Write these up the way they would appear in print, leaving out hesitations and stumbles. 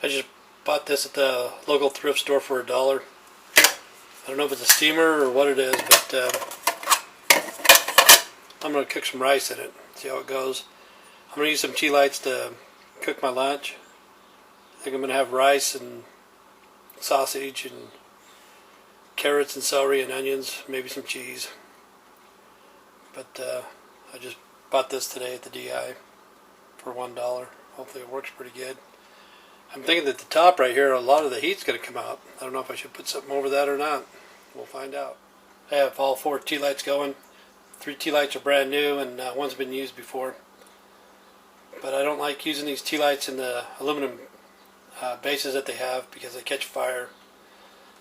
I just bought this at the local thrift store for $1. I don't know if it's a steamer or what it is, but I'm going to cook some rice in it, see how it goes. I'm going to use some tea lights to cook my lunch. I think I'm going to have rice and sausage and carrots and celery and onions, maybe some cheese. But I just bought this today at the DI for $1. Hopefully it works pretty good. I'm thinking that the top right here, a lot of the heat's going to come out. I don't know if I should put something over that or not. We'll find out. I have all 4 tea lights going. 3 tea lights are brand new and one's been used before. But I don't like using these tea lights in the aluminum bases that they have because they catch fire.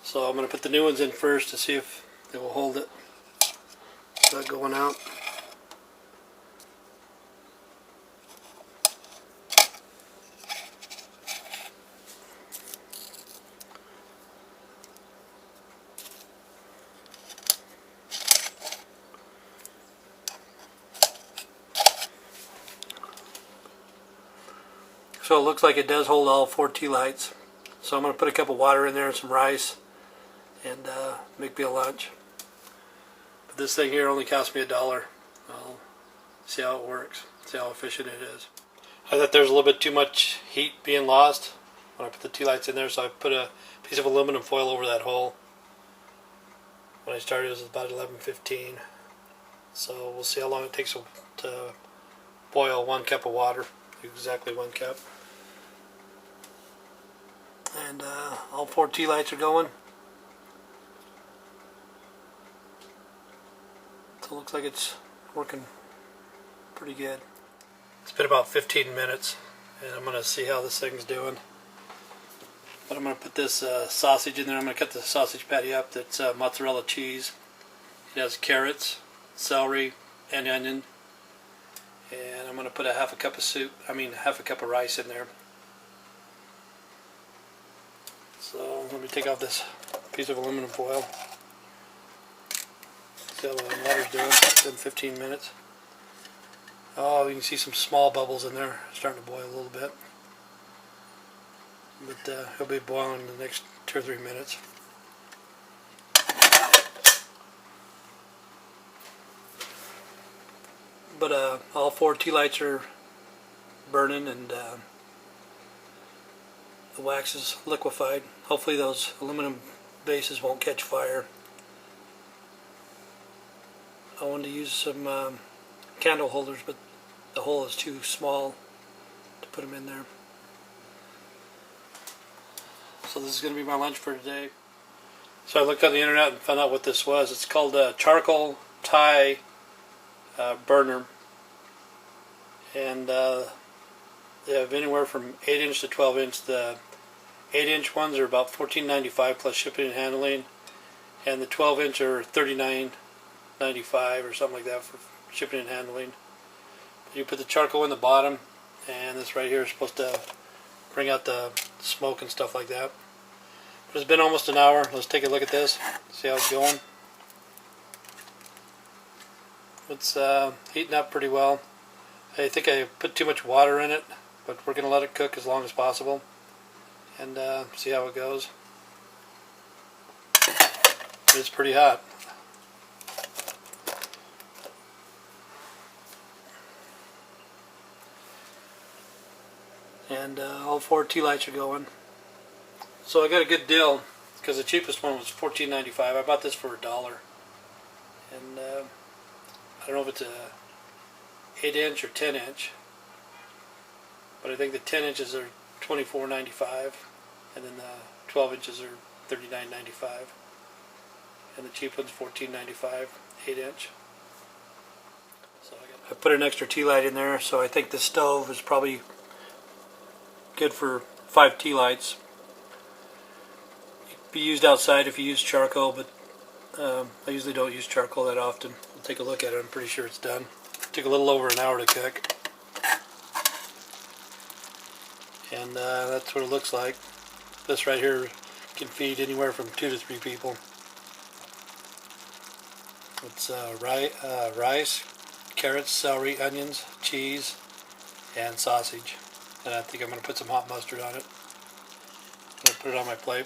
So I'm going to put the new ones in first to see if they will hold it without going out. So it looks like it does hold all 4 tea lights. So I'm going to put a cup of water in there and some rice and make me a lunch. But this thing here only cost me $1. I'll see how it works, see how efficient it is. I thought there was a little bit too much heat being lost when I put the tea lights in there, so I put a piece of aluminum foil over that hole. When I started it was about 11:15. So we'll see how long it takes to boil 1 cup of water, exactly 1 cup. And all 4 tea lights are going. So it looks like it's working pretty good. It's been about 15 minutes and I'm going to see how this thing's doing. But I'm going to put this sausage in there. I'm going to cut the sausage patty up. That's mozzarella cheese. It has carrots, celery, and onion. And I'm going to put half a cup of rice in there. So let me take off this piece of aluminum foil. See how the water's doing. It's been 15 minutes. Oh, you can see some small bubbles in there, starting to boil a little bit. But it'll be boiling in the next 2 or 3 minutes. But all 4 tea lights are burning and the wax is liquefied. Hopefully those aluminum bases won't catch fire. I wanted to use some candle holders, but the hole is too small to put them in there. So this is going to be my lunch for today. So I looked on the internet and found out what this was. It's called a charcoal tie burner. And they have anywhere from 8-inch to 12-inch. The 8-inch ones are about $14.95 plus shipping and handling, and the 12-inch are $39.95 or something like that for shipping and handling. You put the charcoal in the bottom, and this right here is supposed to bring out the smoke and stuff like that. But it's been almost an hour. Let's take a look at this, see how it's going. It's heating up pretty well. I think I put too much water in it, but we're going to let it cook as long as possible and see how it goes. It's pretty hot. And all 4 tea lights are going. So I got a good deal because the cheapest one was $14.95. I bought this for $1. And I don't know if it's a 8-inch or 10-inch, but I think the 10 inches are $24.95 and then the 12 inches are $39.95 and the cheap one's $14.95 8-inch. So I put an extra tea light in there, so I think the stove is probably good for 5 tea lights. It could be used outside if you use charcoal, but I usually don't use charcoal that often. We'll take a look at it. I'm pretty sure it's done. It took a little over an hour to cook. And that's what it looks like. This right here can feed anywhere from 2 to 3 people. It's rice, carrots, celery, onions, cheese, and sausage. And I think I'm going to put some hot mustard on it. put it on my plate.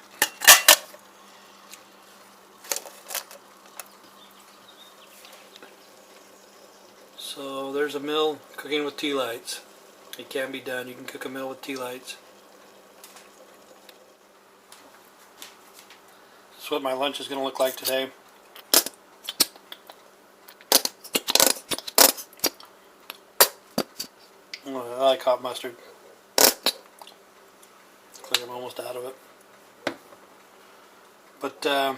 So there's a meal cooking with tea lights. It can be done. You can cook a meal with tea lights. That's what my lunch is going to look like today. Oh, I like hot mustard. Looks like I'm almost out of it. But that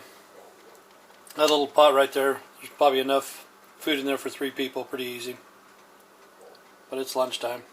little pot right there, there's probably enough food in there for 3 people, pretty easy. But it's lunchtime.